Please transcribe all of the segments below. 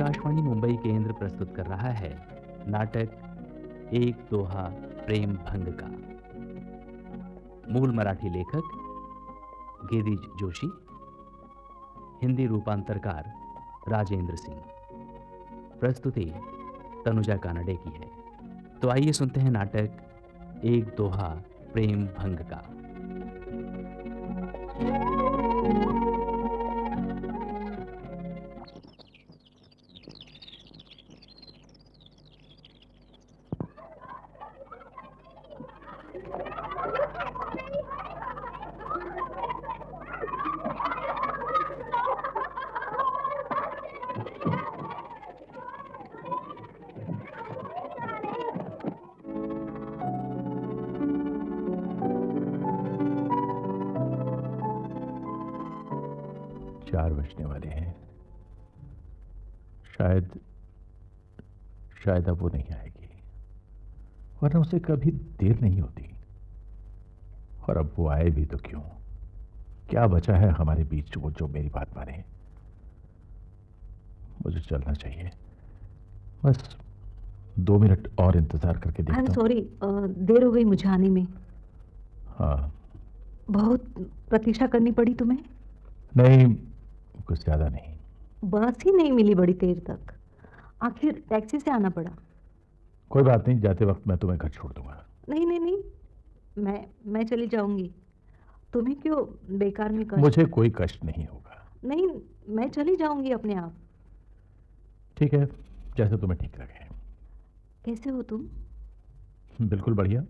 आकाशवाणी मुंबई केंद्र प्रस्तुत कर रहा है नाटक एक दोहा प्रेम भंग का। मूल मराठी लेखक गिरीश जोशी, हिंदी रूपांतरकार राजेंद्र सिंह, प्रस्तुति तनुजा कानडे की है। तो आइए सुनते हैं नाटक एक दोहा प्रेम भंग का। चार बजने वाले हैं। शायद शायद अब वो नहीं आएगी, वरना उसे कभी देर नहीं होती। और अब वो आए भी तो क्यों? क्या बचा है हमारे बीच वो जो मेरी बात माने? मुझे चलना चाहिए। बस 2 मिनट और इंतजार करके आई एम देखता हूँ। सॉरी, देर हो गई मुझे आने में। हाँ। बहुत प्रतीक्षा करनी पड़ी तुम्हें? नहीं, कुछ ज्यादा नहीं। बस ही नहीं मिली बड़ी देर तक, आखिर टैक्सी से आना पड़ा। कोई बात नहीं, जाते वक्त मैं तुम्हें घर छोड़ दूंगा। नहीं नहीं नहीं, मैं चली जाऊंगी। तुम्हें क्यों बेकार में कष्ट? मुझे कोई कष्ट नहीं होगा। नहीं, मैं चली जाऊंगी अपने आप। ठीक है, जैसे तुम्हें ठीक लगे। कैसे हो तुम? बिल्कुल बढ़िया।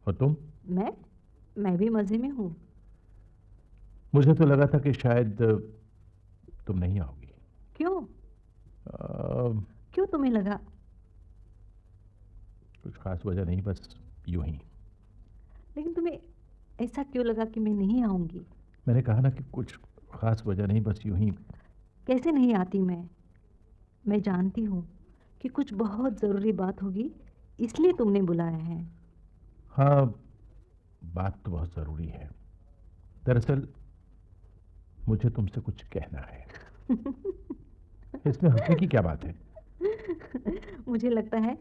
और तुम? मैं भी मजे में हूँ। मुझे तो लगा था कि शायद तुम नहीं आओगी। क्यों? अ, क्यों तुम्हें लगा? कुछ खास वजह नहीं, बस यूं ही। लेकिन तुम्हें ऐसा क्यों लगा कि मैं नहीं आऊंगी? मैंने कहा ना कि कुछ खास वजह नहीं, बस यूं ही। कैसे नहीं आती मैं जानती हूँ कि कुछ बहुत ज़रूरी बात होगी, इसलिए तुमने बुलाया है। हाँ, बात तो बहुत ज़रूरी है। दरअसल मुझे तुमसे कुछ कहना है। इसमें हंसने की क्या बात है? मुझे लगता है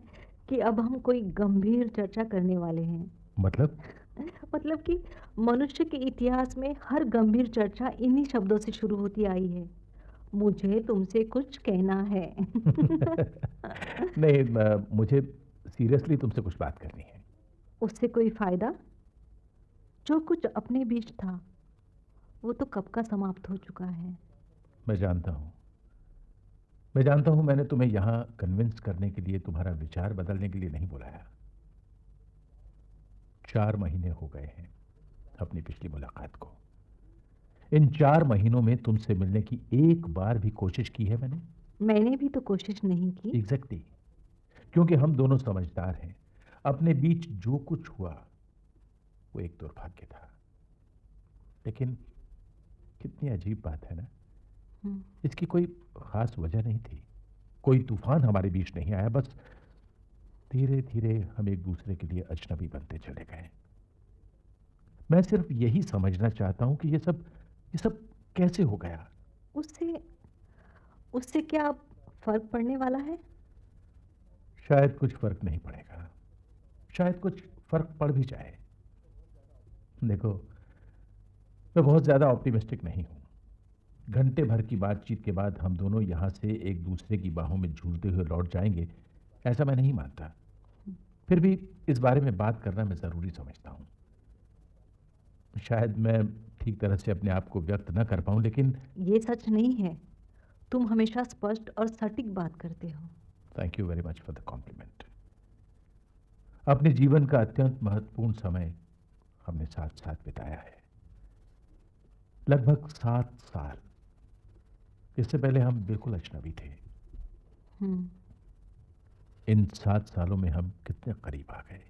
कि अब हम कोई गंभीर चर्चा करने वाले हैं। मतलब? मतलब कि मनुष्य के इतिहास में हर गंभीर चर्चा इन्हीं शब्दों से शुरू होती आई है। मुझे तुमसे कुछ कहना है। नहीं, मुझे सीरियसली तुमसे कुछ बात करनी है। उससे कोई फायदा? जो कुछ अपने बीच था वो तो कब का समाप्त हो चुका है। मैं जानता हूँ, मैं जानता हूँ। मैंने तुम्हें यहाँ कन्विंस करने के लिए, तुम्हारा विचार बदलने के लिए नहीं बुलाया। 4 महीने हो गए हैं अपनी पिछली मुलाकात को। इन 4 महीनों में तुमसे मिलने की एक बार भी कोशिश की है मैंने? मैंने भी तो कोशिश नहीं की। एग्जैक्टली, क्योंकि हम दोनों समझदार हैं। अपने बीच जो कुछ हुआ वो एक दुर्भाग्य था। लेकिन कितनी अजीब बात है ना, हम्म, इसकी कोई खास वजह नहीं थी। कोई तूफान हमारे बीच नहीं आया, बस धीरे धीरे हम एक दूसरे के लिए अजनबी बनते चले गए। मैं सिर्फ यही समझना चाहता हूं कि ये सब कैसे हो गया। उससे उससे क्या अब फर्क पड़ने वाला है? शायद कुछ फर्क नहीं पड़ेगा, शायद कुछ फर्क पड़ भी जाए। देखो, मैं बहुत ज्यादा ऑप्टिमिस्टिक नहीं हूं। घंटे भर की बातचीत के बाद हम दोनों यहां से एक दूसरे की बाहों में झूलते हुए लौट जाएंगे, ऐसा मैं नहीं मानता। फिर भी इस बारे में बात करना मैं ज़रूरी समझता हूँ। शायद मैं ठीक तरह से अपने आप को व्यक्त न कर पाऊँ, लेकिन ये सच नहीं है। तुम हमेशा स्पष्ट और सटीक बात करते हो। Thank you very much for the compliment. अपने जीवन का अत्यंत महत्वपूर्ण समय हमने साथ साथ बिताया है, लगभग 7 साल। इससे पहले हम बिल्कुल अजनबी थे। हम्म। इन 7 सालों में हम कितने करीब आ गए,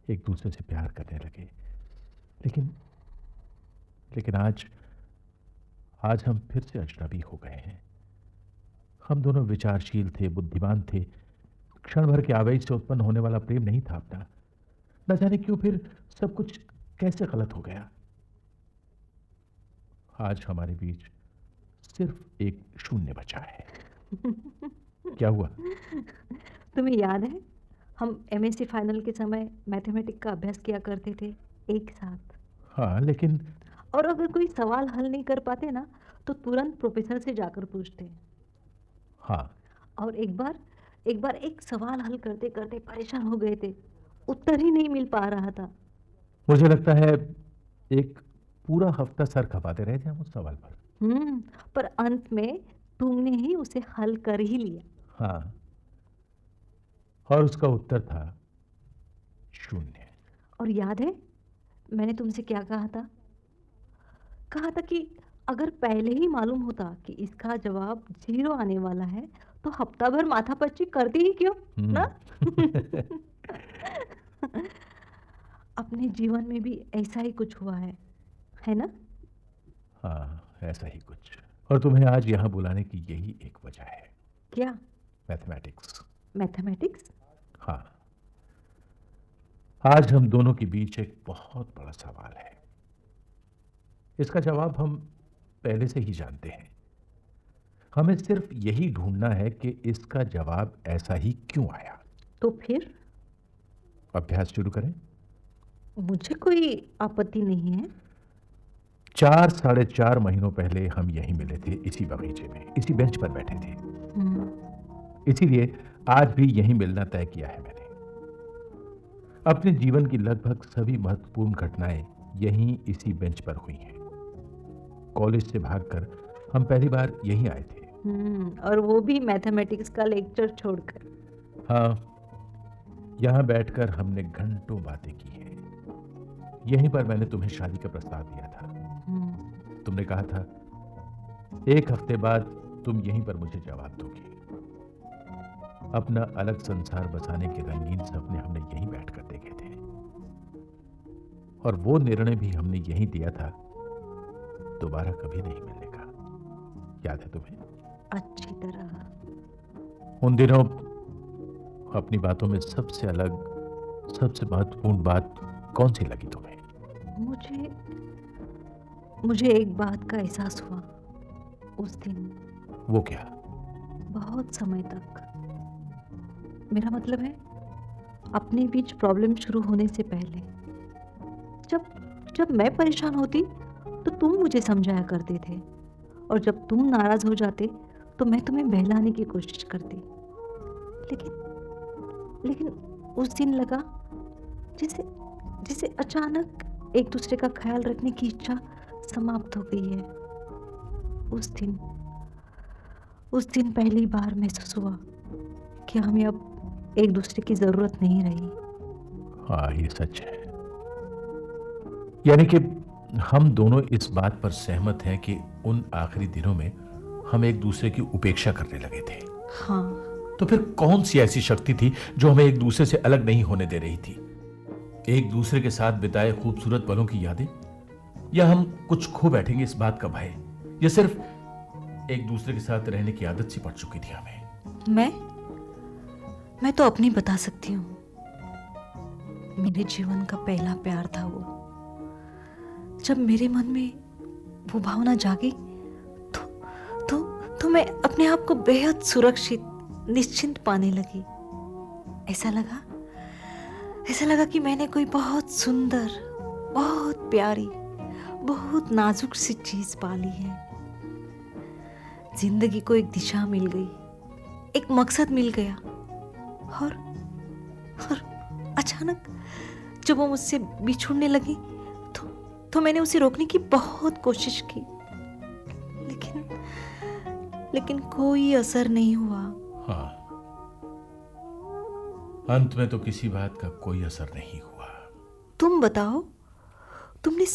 एक दूसरे से प्यार करने लगे। लेकिन लेकिन आज आज हम फिर से अजनबी हो गए हैं। हम दोनों विचारशील थे, बुद्धिमान थे। क्षण भर के आवेश से उत्पन्न होने वाला प्रेम नहीं था अपना। न जाने क्यों फिर सब कुछ कैसे गलत हो गया। आज हमारे बीच सिर्फ एक शून्य बचा है। क्या हुआ? तुम्हें याद है हम एमएससी फाइनल के समय मैथमेटिक्स का अभ्यास किया करते थे एक साथ। हाँ, लेकिन और अगर कोई सवाल हल नहीं कर पाते ना तो तुरंत प्रोफेसर से जाकर पूछते। हाँ, और एक बार एक सवाल हल करते करते परेशान हो गए थे, उत्तर ही नहीं मिल पा रहा था। मुझे लगता है एक पूरा हफ्ता सर खपाते रहे थे हम उस सवाल पर। पर अंत में तुमने ही उसे हल कर ही लिया। हाँ, और उसका उत्तर था 0। और याद है मैंने तुमसे क्या कहा था कि अगर पहले ही मालूम होता कि इसका जवाब 0 आने वाला है तो हफ्ता भर माथापच्ची करती ही क्यों ना। अपने जीवन में भी ऐसा ही कुछ हुआ है ना? हाँ, ऐसा ही कुछ। और तुम्हें आज यहाँ बुलाने की यही एक वजह है। क्या? मैथमेटिक्स। मैथमेटिक्स? हाँ, आज हम दोनों के बीच एक बहुत बड़ा सवाल है। इसका जवाब हम पहले से ही जानते हैं। हमें सिर्फ यही ढूंढना है कि इसका जवाब ऐसा ही क्यों आया। तो फिर अभ्यास शुरू करें? मुझे कोई आपत्ति नहीं है। 4-4.5 महीनों पहले हम यहीं मिले थे, इसी बगीचे में, इसी बेंच पर बैठे थे। इसीलिए आज भी यहीं मिलना तय किया है मैंने। अपने जीवन की लगभग सभी महत्वपूर्ण घटनाएं यहीं इसी बेंच पर हुई हैं। कॉलेज से भागकर हम पहली बार यहीं आए थे। और वो भी मैथमेटिक्स का लेक्चर छोड़कर। हाँ, यहाँ बैठकर हमने घंटों बातें की हैं। यहीं पर मैंने तुम्हें शादी का प्रस्ताव दिया था। तुमने कहा था 1 हफ्ते बाद तुम यहीं पर मुझे जवाब दोगी। अपना अलग संसार बसाने के रंगीन सपने हमने यहीं बैठकर देखे थे, और वो निर्णय भी हमने यहीं दिया था, दोबारा कभी नहीं मिलने का। याद है तुम्हें? अच्छी तरह। उन दिनों अपनी बातों में सबसे अलग, सबसे महत्वपूर्ण बात कौन सी लगी तुम्हें? मुझे एक बात का एहसास हुआ उस दिन। वो क्या? बहुत समय तक, मेरा मतलब है अपने बीच प्रॉब्लम शुरू होने से पहले, जब मैं परेशान होती तो तुम मुझे समझाया करते थे, और जब तुम नाराज हो जाते तो मैं तुम्हें बहलाने की कोशिश करती। लेकिन उस दिन लगा जैसे अचानक एक दूसरे का ख्याल रखने की इच्छा समाप्त हो गई है। उस दिन पहली बार महसूस हुआ कि हमें अब एक दूसरे की जरूरत नहीं रही। हाँ, ये सच है। यानी कि हम दोनों इस बात पर सहमत हैं कि उन आखिरी दिनों में हम एक दूसरे की उपेक्षा करने लगे थे। हाँ। तो फिर कौन सी ऐसी शक्ति थी जो हमें एक दूसरे से अलग नहीं होने दे रही थी? एक दूसरे के साथ बिताए खूबसूरत पलों की यादें, या हम कुछ खो बैठेंगे इस बात का भय, या सिर्फ एक दूसरे के साथ रहने की आदत सी पड़ चुकी थी हमें? मैं तो अपनी बता सकती हूँ। मेरे जीवन का पहला प्यार था वो। जब मेरे मन में वो भावना जागी तो मैं अपने आप को बेहद सुरक्षित, निश्चिंत पाने लगी। ऐसा लगा कि मैंने कोई बहुत सुंदर, बहुत प्यारी, बहुत नाजुक सी चीज पाली है। जिंदगी को एक दिशा मिल गई, एक मकसद मिल गया। और अचानक जब वो मुझसे बिछुड़ने लगी तो मैंने उसे रोकने की बहुत कोशिश की, लेकिन कोई असर नहीं हुआ। हाँ, अंत में तो किसी बात का कोई असर नहीं हुआ। तुम बताओ, तुमने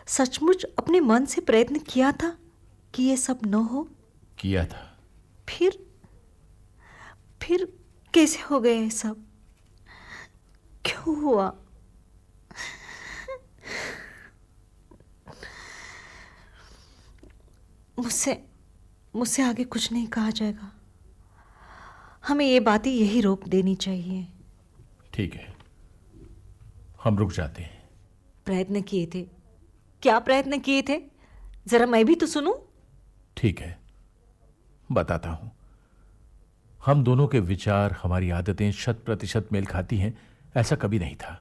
सचमुच अपने मन से प्रयत्न किया था कि ये सब न हो? किया था। फिर कैसे हो गया ये सब? क्यों हुआ? मुझसे आगे कुछ नहीं कहा जाएगा। हमें ये बातें यही रोक देनी चाहिए। ठीक है, हम रुक जाते हैं। प्रयत्न किए थे? क्या प्रयत्न किए थे? जरा मैं भी तो सुनूं। ठीक है, बताता हूं, हम दोनों के विचार, हमारी आदतें 100% मेल खाती हैं, ऐसा कभी नहीं था।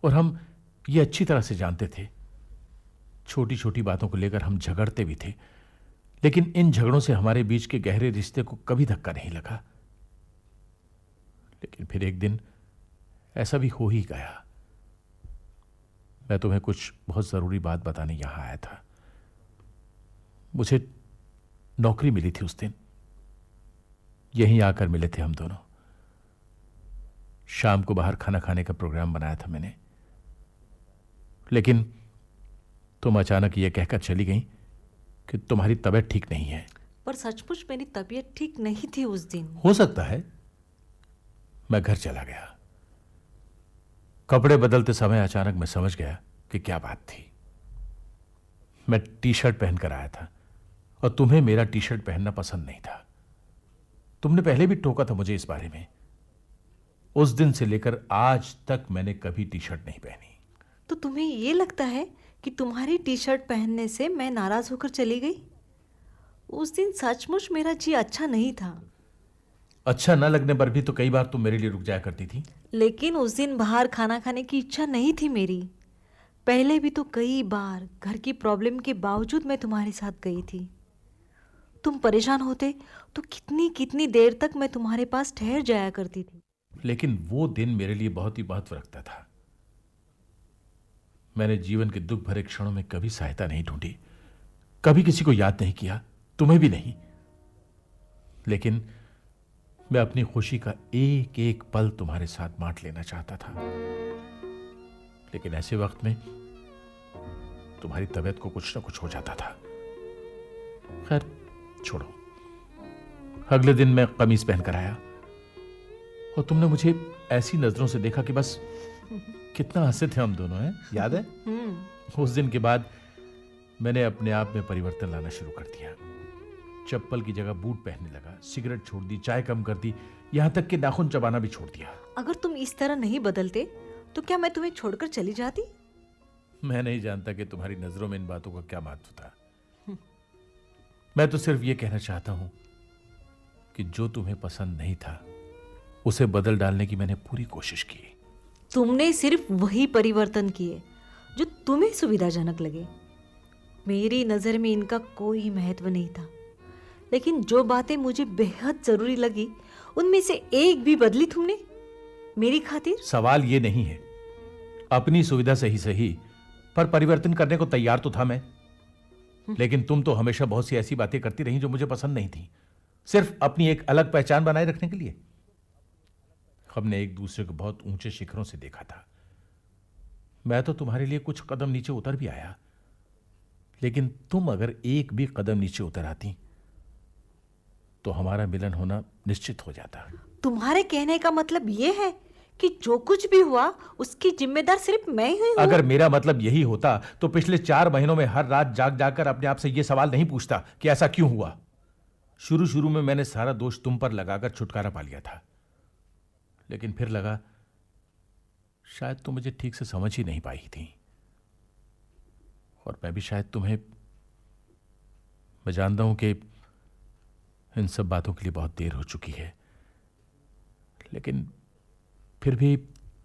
और हम ये अच्छी तरह से जानते थे। छोटी छोटी बातों को लेकर हम झगड़ते भी थे, लेकिन इन झगड़ों से हमारे बीच के गहरे रिश्ते को कभी धक्का नहीं लगा। लेकिन फिर एक दिन ऐसा भी हो ही गया। मैं तुम्हें कुछ बहुत जरूरी बात बताने यहां आया था। मुझे नौकरी मिली थी उस दिन, यहीं आकर मिले थे हम दोनों। शाम को बाहर खाना खाने का प्रोग्राम बनाया था मैंने, लेकिन तुम अचानक यह कहकर चली गई कि तुम्हारी तबीयत ठीक नहीं है। पर सचमुच मेरी तबीयत ठीक नहीं थी उस दिन। हो सकता है। मैं घर चला गया। कपड़े बदलते समय अचानक मैं समझ गया कि क्या बात थी। मैं टी शर्ट पहनकर आया था और तुम्हें मेरा टी शर्ट पहनना पसंद नहीं था। तुमने पहले भी टोका था मुझे इस बारे में। उस दिन से लेकर आज तक मैंने कभी टी शर्ट नहीं पहनी। तो तुम्हें ये लगता है कि तुम्हारी टी शर्ट पहनने से मैं नाराज होकर चली गई? उस दिन सचमुच मेरा जी अच्छा नहीं था। अच्छा न लगने पर भी तो कई बार तुम मेरे लिए रुक जाया करती थी। लेकिन उस दिन बाहर खाना खाने की इच्छा नहीं थी मेरी। पहले भी तो कई बार घर की प्रॉब्लम के बावजूद मैं तुम्हारे साथ गई थी। तुम परेशान होते तो कितनी कितनी देर तक मैं तुम्हारे पास ठहर जाया करती थी। लेकिन वो दिन मेरे लिए बहुत ही महत्व रखता था। मैंने जीवन के दुख भरे क्षणों में कभी सहायता नहीं ढूंढी, कभी किसी को याद नहीं किया, तुम्हें भी नहीं। लेकिन मैं अपनी खुशी का एक एक पल तुम्हारे साथ बांट लेना चाहता था। लेकिन ऐसे वक्त में तुम्हारी तबीयत को कुछ ना कुछ हो जाता था। खैर छोड़ो। अगले दिन मैं कमीज पहनकर आया और तुमने मुझे ऐसी नजरों से देखा कि बस कितना हंसे थे हम दोनों, हैं? याद है? उस दिन के बाद मैंने अपने आप में परिवर्तन लाना शुरू कर दिया। चप्पल की जगह बूट पहनने लगा, सिगरेट छोड़ दी, चाय कम कर दी, यहां तक कि नाखून चबाना भी छोड़ दिया। अगर तुम इस तरह नहीं बदलते तो क्या मैं तुम्हें छोड़कर चली जाती? मैं नहीं जानता कि तुम्हारी नजरों में इन बातों का क्या महत्व था। मैं तो सिर्फ ये कहना चाहता हूं कि जो तुम्हें पसंद नहीं था उसे बदल डालने की मैंने पूरी कोशिश की। तुमने सिर्फ वही परिवर्तन किए जो तुम्हें सुविधाजनक लगे। मेरी नजर में इनका कोई महत्व नहीं था। लेकिन जो बातें मुझे बेहद जरूरी लगी उनमें से एक भी बदली तुमने मेरी खातिर। सवाल ये नहीं है। अपनी सुविधा से ही सही, पर परिवर्तन करने को तैयार तो था मैं। लेकिन तुम तो हमेशा बहुत सी ऐसी बातें करती रही जो मुझे पसंद नहीं थी, सिर्फ अपनी एक अलग पहचान बनाए रखने के लिए। हमने एक दूसरे को बहुत ऊंचे शिखरों से देखा था। मैं तो तुम्हारे लिए कुछ कदम नीचे उतर भी आया, लेकिन तुम अगर एक भी कदम नीचे उतर आती तो हमारा मिलन होना निश्चित हो जाता। तुम्हारे कहने का मतलब यह है कि जो कुछ भी हुआ उसकी जिम्मेदार सिर्फ मैं ही हूं? अगर मेरा मतलब यही होता तो पिछले 4 महीनों में हर रात जाग जाकर अपने आप से यह सवाल नहीं पूछता कि ऐसा क्यों हुआ। शुरू शुरू में मैंने सारा दोष तुम पर लगाकर छुटकारा पा लिया था, लेकिन फिर लगा शायद तुम मुझे ठीक से समझ ही नहीं पाई थी, और मैं भी शायद तुम्हें। मैं जानता हूं कि इन सब बातों के लिए बहुत देर हो चुकी है, लेकिन फिर भी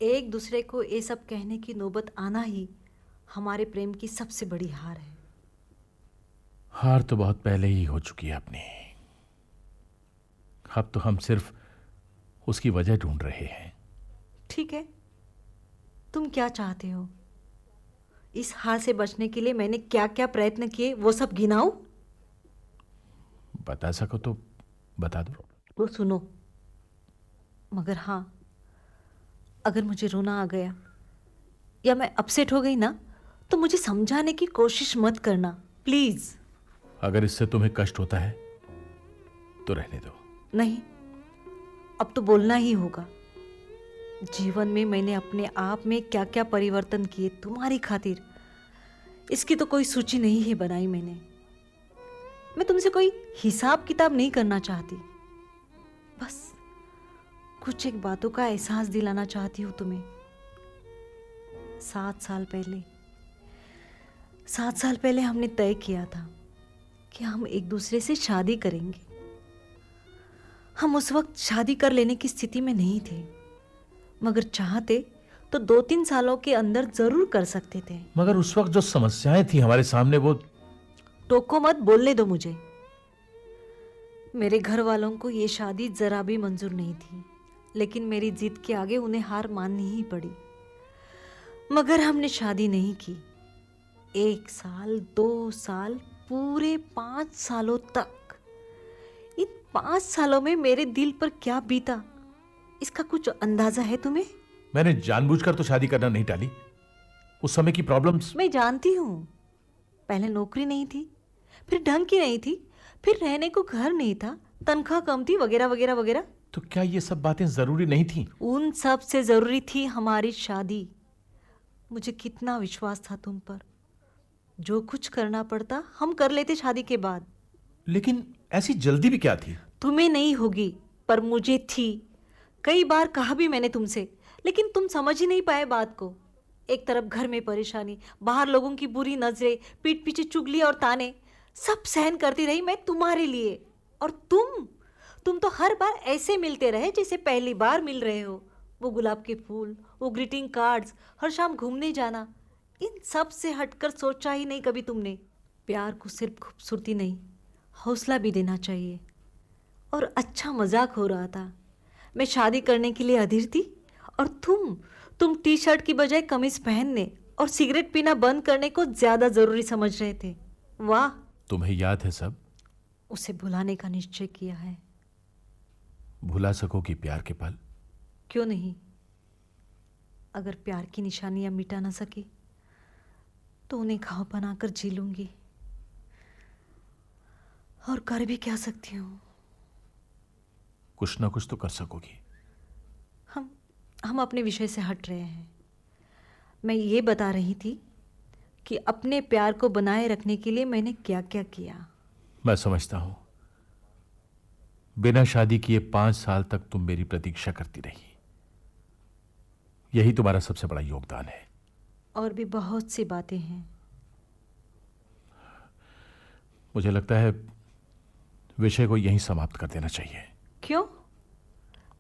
एक दूसरे को ये सब कहने की नौबत आना ही हमारे प्रेम की सबसे बड़ी हार है। हार तो बहुत पहले ही हो चुकी है अपनी। अब तो हम सिर्फ उसकी वजह ढूंढ रहे हैं। ठीक है, तुम क्या चाहते हो? इस हार से बचने के लिए मैंने क्या क्या प्रयत्न किए वो सब गिनाऊं? बता सको तो बता दो। वो सुनो, मगर हाँ, अगर मुझे रोना आ गया या मैं अपसेट हो गई ना तो मुझे समझाने की कोशिश मत करना, प्लीज। अगर इससे तुम्हें कष्ट होता है तो रहने दो। नहीं, अब तो बोलना ही होगा। जीवन में मैंने अपने आप में क्या क्या परिवर्तन किए तुम्हारी खातिर, इसकी तो कोई सूची नहीं है बनाई मैंने। मैं तुमसे कोई हिसाब किताब नहीं करना चाहती, बस कुछ एक बातों का एहसास दिलाना चाहती हूँ तुम्हें। 7 साल पहले हमने तय किया था कि हम एक दूसरे से शादी करेंगे। हम उस वक्त शादी कर लेने की स्थिति में नहीं थे, मगर चाहते तो 2-3 सालों के अंदर जरूर कर सकते थे। मगर उस वक्त जो समस्याएं थी हमारे सामने, वो टोको मत, बोलने दो मुझे। मेरे घर वालों को ये शादी जरा भी मंजूर नहीं थी, लेकिन मेरी जिद के आगे उन्हें हार माननी ही पड़ी। मगर हमने शादी नहीं की। 1 साल, 2 साल, पूरे 5 सालों तक। इन 5 सालों में मेरे दिल पर क्या बीता, इसका कुछ अंदाजा है तुम्हें? मैंने जानबूझकर तो शादी करना नहीं टाली। उस समय की प्रॉब्लम्स मैं जानती हूँ। पहले नौकरी नहीं थी, फिर ढंग की नहीं थी, फिर रहने को घर नहीं था, तनख्वाह कम थी, वगैरह वगैरह वगैरह। तो क्या ये सब बातें जरूरी नहीं थी? उन सब से जरूरी थी हमारी शादी। मुझे कितना विश्वास था तुम पर। जो कुछ करना पड़ता हम कर लेते शादी के बाद। लेकिन ऐसी जल्दी भी क्या थी? तुम्हें नहीं होगी, पर मुझे थी। कई बार कहा भी मैंने तुमसे, लेकिन तुम समझ ही नहीं पाए बात को। एक तरफ घर में परेशानी, बाहर लोगों की बुरी नजरें, पीठ पीछे चुगली और ताने, सब सहन करती रही मैं तुम्हारे लिए। और तुम तो हर बार ऐसे मिलते रहे जैसे पहली बार मिल रहे हो। वो गुलाब के फूल, वो ग्रीटिंग कार्ड्स, हर शाम घूमने जाना, इन सब से हटकर सोचा ही नहीं कभी तुमने। प्यार को सिर्फ खूबसूरती नहीं, हौसला भी देना चाहिए। और अच्छा मजाक हो रहा था। मैं शादी करने के लिए अधीर थी, और तुम टी शर्ट की बजाय कमीज पहनने और सिगरेट पीना बंद करने को ज्यादा जरूरी समझ रहे थे। वाह! तुम्हें याद है सब? उसे भुलाने का निश्चय किया है। भुला सकोगी प्यार के पल? क्यों नहीं? अगर प्यार की निशानियां मिटा ना सकी तो उन्हें घाव बनाकर जी लूंगी। और कर भी क्या सकती हूँ? कुछ ना कुछ तो कर सकोगी। हम अपने विषय से हट रहे हैं। मैं ये बता रही थी कि अपने प्यार को बनाए रखने के लिए मैंने क्या क्या किया। मैं समझता हूं। बिना शादी किए 5 साल तक तुम मेरी प्रतीक्षा करती रही। यही तुम्हारा सबसे बड़ा योगदान है। और भी बहुत सी बातें हैं। मुझे लगता है विषय को यहीं समाप्त कर देना चाहिए। क्यों?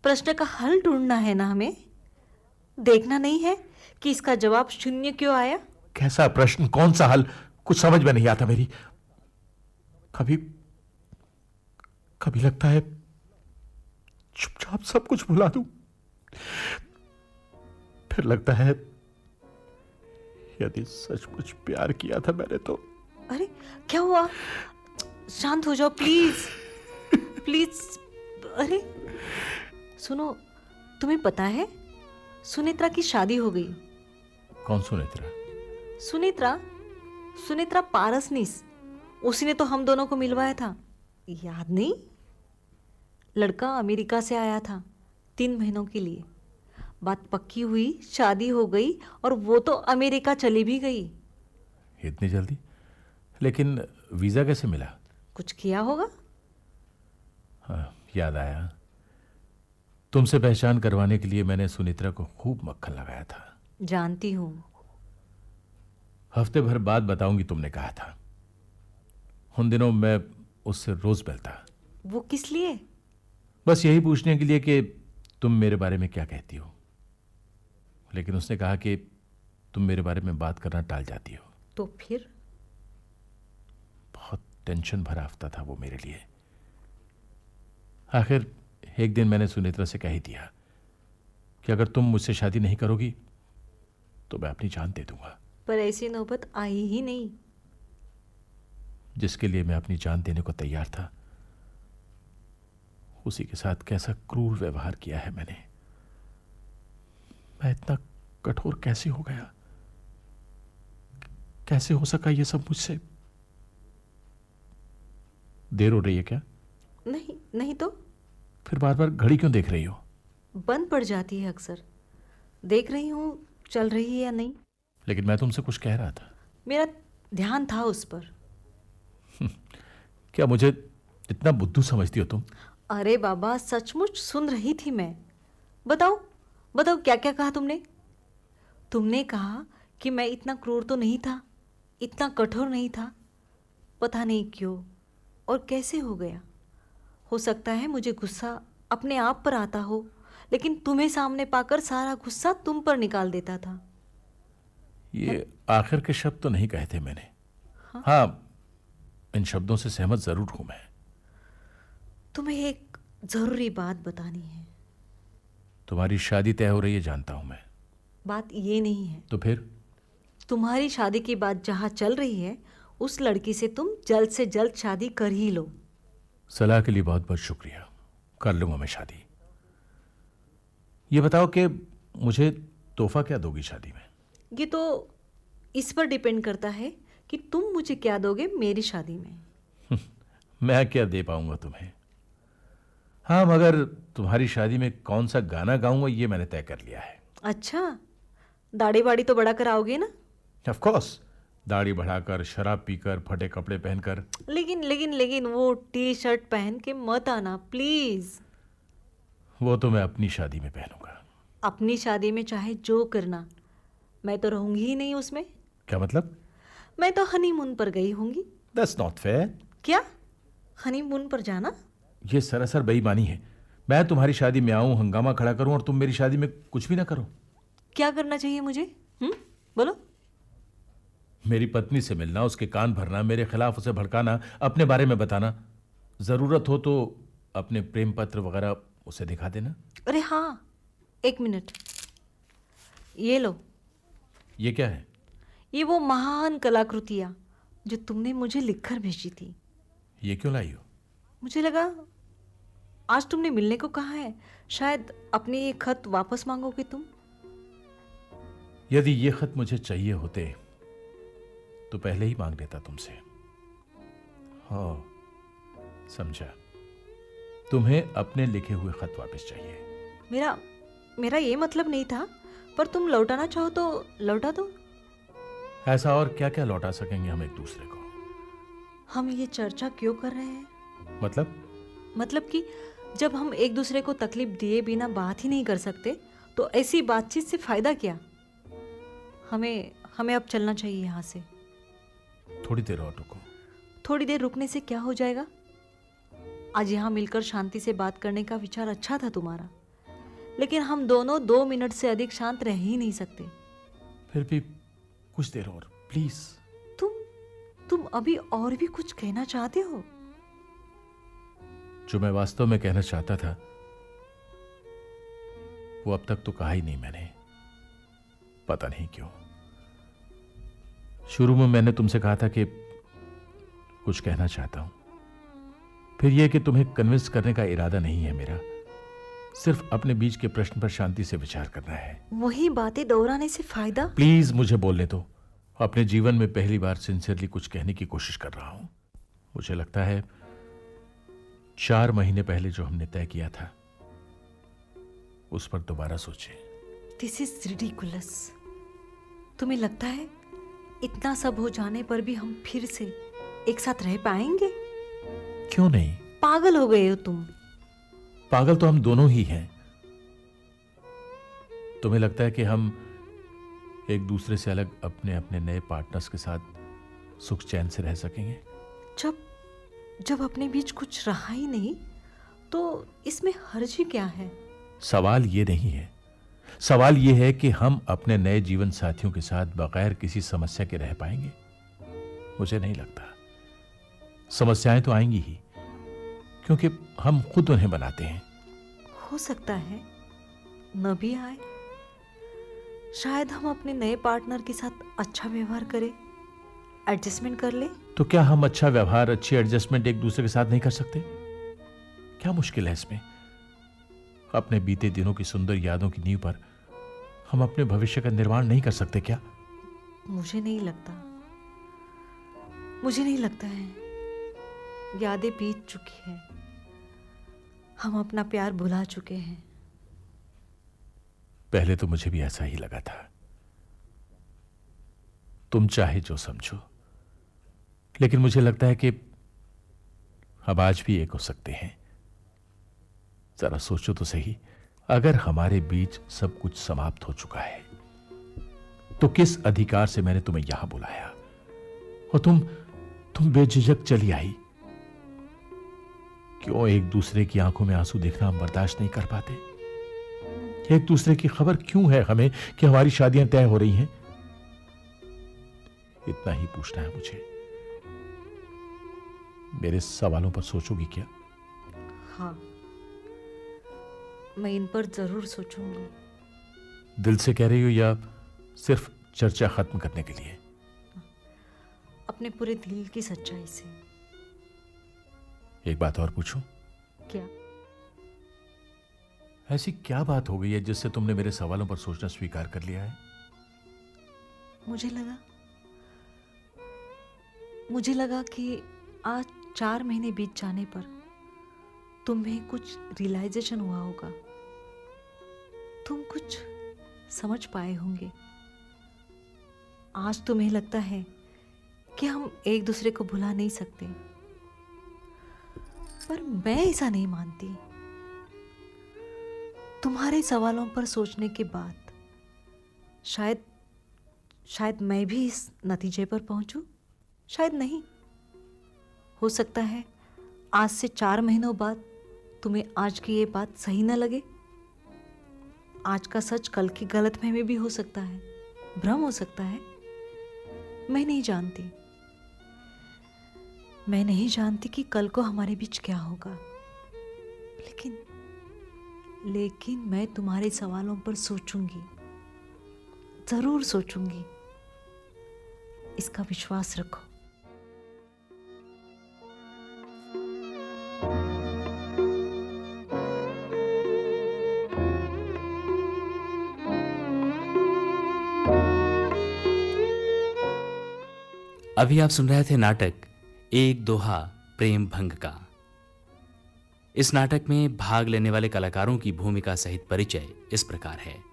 प्रश्न का हल ढूंढना है ना हमें। देखना नहीं है कि इसका जवाब शून्य क्यों आया। कैसा प्रश्न, कौन सा हल, कुछ समझ में नहीं आता मेरी। कभी लगता है चुपचाप सब कुछ भुला दूं, फिर लगता है यदि सचमुच प्यार किया था मैंने तो। अरे क्या हुआ? शांत हो जाओ प्लीज, प्लीज। अरे सुनो, तुम्हें पता है सुनेत्रा की शादी हो गई। कौन सुनेत्रा? सुनेत्रा पारसनीस। उसी ने तो हम दोनों को मिलवाया था, याद नहीं? लड़का अमेरिका से आया था 3 महीनों के लिए। बात पक्की हुई, शादी हो गई, और वो तो अमेरिका चली भी गई। इतनी जल्दी? लेकिन वीजा कैसे मिला? कुछ किया होगा। हाँ, याद आया। तुमसे पहचान करवाने के लिए मैंने सुनेत्रा को खूब मक्खन लगाया था। जानती हूं। हफ्ते भर बाद बताऊंगी तुमने कहा था। उन दिनों मैं उससे रोज मिलता। वो किस लिए? बस यही पूछने के लिए कि तुम मेरे बारे में क्या कहती हो। लेकिन उसने कहा कि तुम मेरे बारे में बात करना टाल जाती हो। तो फिर? बहुत टेंशन भरा हफ्ता था वो मेरे लिए। आखिर एक दिन मैंने सुनेत्रा से कह ही दिया कि अगर तुम मुझसे शादी नहीं करोगी तो मैं अपनी जान दे दूंगा। पर ऐसी नौबत आई ही नहीं। जिसके लिए मैं अपनी जान देने को तैयार था, उसी के साथ कैसा क्रूर व्यवहार किया है मैंने। मैं इतना कठोर कैसे हो गया? कैसे हो सका ये सब मुझसे? देर हो रही है क्या? नहीं तो फिर बार बार घड़ी क्यों देख रही हो? बंद पड़ जाती है अक्सर। देख रही हूं चल रही है या नहीं। लेकिन मैं तुमसे कुछ कह रहा था। मेरा ध्यान था उस पर। क्या मुझे इतना बुद्धू समझती हो तुम? अरे बाबा, सचमुच सुन रही थी मैं। बताओ क्या क्या कहा तुमने? तुमने कहा कि मैं इतना क्रूर तो नहीं था, इतना कठोर नहीं था। पता नहीं क्यों और कैसे हो गया। हो सकता है मुझे गुस्सा अपने आप पर आता हो, लेकिन तुम्हें सामने पाकर सारा गुस्सा तुम पर निकाल देता था। ये आखिर के शब्द तो नहीं कहे थे मैंने। हाँ, इन शब्दों से सहमत जरूर हूं मैं। तुम्हें एक जरूरी बात बतानी है। तुम्हारी शादी तय हो रही है, जानता हूं मैं। बात ये नहीं है। तो फिर? तुम्हारी शादी की बात जहां चल रही है, उस लड़की से तुम जल्द से जल्द शादी कर ही लो। सलाह के लिए बहुत बहुत शुक्रिया। कर लूंगा मैं शादी। ये बताओ कि मुझे तोहफा क्या दोगी शादी में? ये तो इस पर डिपेंड करता है कि तुम मुझे क्या दोगे मेरी शादी में। मैं क्या दे पाऊंगा तुम्हें? हाँ, मगर तुम्हारी शादी में कौन सा गाना गाऊंगा ये मैंने तय कर लिया है। अच्छा, दाढ़ी बाड़ी तो बड़ा कराओगे ना? ऑफ कोर्स, दाढ़ी बढ़ाकर, शराब पीकर, फटे कपड़े पहनकर। लेकिन वो टी शर्ट पहन के मत आना प्लीज। वो तो मैं अपनी शादी में पहनूंगा। अपनी शादी में चाहे जो करना, मैं तो रहूंगी ही नहीं उसमें। क्या मतलब? मैं तो हनीमून पर गई होंगी। That's not fair. क्या हनीमून पर जाना? ये सरासर बेईमानी है। मैं तुम्हारी शादी में आऊं, हंगामा खड़ा करूं और तुम मेरी शादी में कुछ भी ना करो। क्या करना चाहिए मुझे? बोलो। मेरी पत्नी से मिलना, उसके कान भरना, मेरे खिलाफ उसे भड़काना, अपने बारे में बताना, जरूरत हो तो अपने प्रेम पत्र वगैरह उसे दिखा देना। अरे हाँ, एक मिनट, ये लो। ये क्या है? ये वो महान कलाकृतियाँ जो तुमने मुझे लिखकर भेजी थी। ये क्यों लाई हो? मुझे लगा आज तुमने मिलने को कहा है, शायद अपने ये खत वापस मांगोगे तुम। यदि ये खत मुझे चाहिए होते तो पहले ही मांग लेता तुमसे। हाँ, समझा। तुम्हें अपने लिखे हुए खत वापस चाहिए। मेरा ये मतलब नहीं था, पर तुम लौटाना चाहो तो लौटा दो। ऐसा और क्या क्या लौटा सकेंगे हम एक दूसरे को? हम ये चर्चा क्यों कर रहे हैं? मतलब कि जब हम एक दूसरे को तकलीफ दिए बिना बात ही नहीं कर सकते, तो ऐसी बातचीत से फायदा क्या? हमें अब चलना चाहिए यहाँ से। थोड़ी देर और रुको। थोड़ी देर रुकने से क्या हो जाएगा? आज यहाँ मिलकर शांति से बात करने का विचार अच्छा था तुम्हारा, लेकिन हम दोनों 2 मिनट से अधिक शांत रह ही नहीं सकते। फिर भी कुछ देर और, प्लीज। तुम अभी और भी कुछ कहना चाहते हो? जो मैं वास्तव में कहना चाहता था वो अब तक तो कहा ही नहीं मैंने। पता नहीं क्यों। शुरू में मैंने तुमसे कहा था कि कुछ कहना चाहता हूं, फिर यह कि तुम्हें कन्विंस करने का इरादा नहीं है मेरा, सिर्फ अपने बीच के प्रश्न पर शांति से विचार करना है। वही बातें दोहराने से फायदा? प्लीज मुझे बोलने दो। अपने जीवन में पहली बार सिंसियरली कुछ कहने की कोशिश कर रहा हूं। मुझे लगता है 4 महीने पहले जो हमने तय किया था उस पर दोबारा सोचें। This is ridiculous. तुम्हें लगता है इतना सब हो जाने पर भी हम फिर से एक साथ रह पाएंगे? क्यों नहीं? पागल हो गए हो तुम। पागल तो हम दोनों ही हैं। तुम्हें लगता है कि हम एक दूसरे से अलग अपने अपने नए पार्टनर्स के साथ सुख चैन से रह सकेंगे? जब अपने बीच कुछ रहा ही नहीं तो इसमें हर्ज ही क्या है? सवाल ये नहीं है। सवाल ये है कि हम अपने नए जीवन साथियों के साथ बगैर किसी समस्या के रह पाएंगे? मुझे नहीं लगता। समस्याएं तो आएंगी ही, क्योंकि हम खुद उन्हें बनाते हैं। हो सकता है न भी आए। शायद हम अपने नए पार्टनर के साथ अच्छा व्यवहार करें, एडजस्टमेंट कर ले। तो क्या हम अच्छा व्यवहार, अच्छी एडजस्टमेंट एक दूसरे के साथ नहीं कर सकते? क्या मुश्किल है इसमें? अपने बीते दिनों की सुंदर यादों की नींव पर हम अपने भविष्य का निर्माण नहीं कर सकते क्या? मुझे नहीं लगता है। यादें बीत चुकी हैं। हम अपना प्यार भुला चुके हैं। पहले तो मुझे भी ऐसा ही लगा था। तुम चाहे जो समझो, लेकिन मुझे लगता है कि अब आज भी एक हो सकते हैं। जरा सोचो तो सही, अगर हमारे बीच सब कुछ समाप्त हो चुका है तो किस अधिकार से मैंने तुम्हें यहां बुलाया और तुम बेझिझक चली आई? क्यों एक दूसरे की आंखों में आंसू देखना हम बर्दाश्त नहीं कर पाते? एक दूसरे की खबर क्यों है हमें कि हमारी शादियां तय हो रही हैं? इतना ही पूछना है मुझे। मेरे सवालों पर सोचोगी क्या? हाँ, मैं इन पर जरूर सोचूंगी। दिल से कह रही हो या सिर्फ चर्चा खत्म करने के लिए? अपने पूरे दिल की सच्चाई से। एक बात और पूछूं? क्या? ऐसी क्या बात हो गई है जिससे तुमने मेरे सवालों पर सोचना स्वीकार कर लिया है? मुझे लगा कि आज 4 महीने बीत जाने पर तुम्हें कुछ रियलाइजेशन हुआ होगा। तुम कुछ समझ पाए होंगे। आज तुम्हें लगता है कि हम एक दूसरे को भुला नहीं सकते, पर मैं ऐसा नहीं मानती। तुम्हारे सवालों पर सोचने के बाद शायद मैं भी इस नतीजे पर पहुंचूं, शायद नहीं। हो सकता है आज से 4 महीनों बाद तुम्हें आज की ये बात सही न लगे। आज का सच कल की गलतफहमी भी हो सकता है, भ्रम हो सकता है। मैं नहीं जानती कि कल को हमारे बीच क्या होगा। लेकिन मैं तुम्हारे सवालों पर सोचूंगी, जरूर सोचूंगी। इसका विश्वास रखो। अभी आप सुन रहे थे नाटक एक दोहा प्रेम भंग का। इस नाटक में भाग लेने वाले कलाकारों की भूमिका सहित परिचय इस प्रकार है।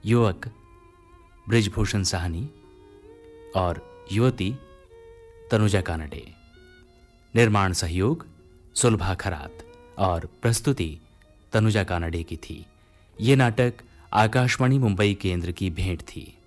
युवक बृजभूषण साहनी और युवती तनुजा कानडे। निर्माण सहयोग सुलभा खरात और प्रस्तुति तनुजा कानडे की थी। ये नाटक आकाशवाणी मुंबई केंद्र की भेंट थी।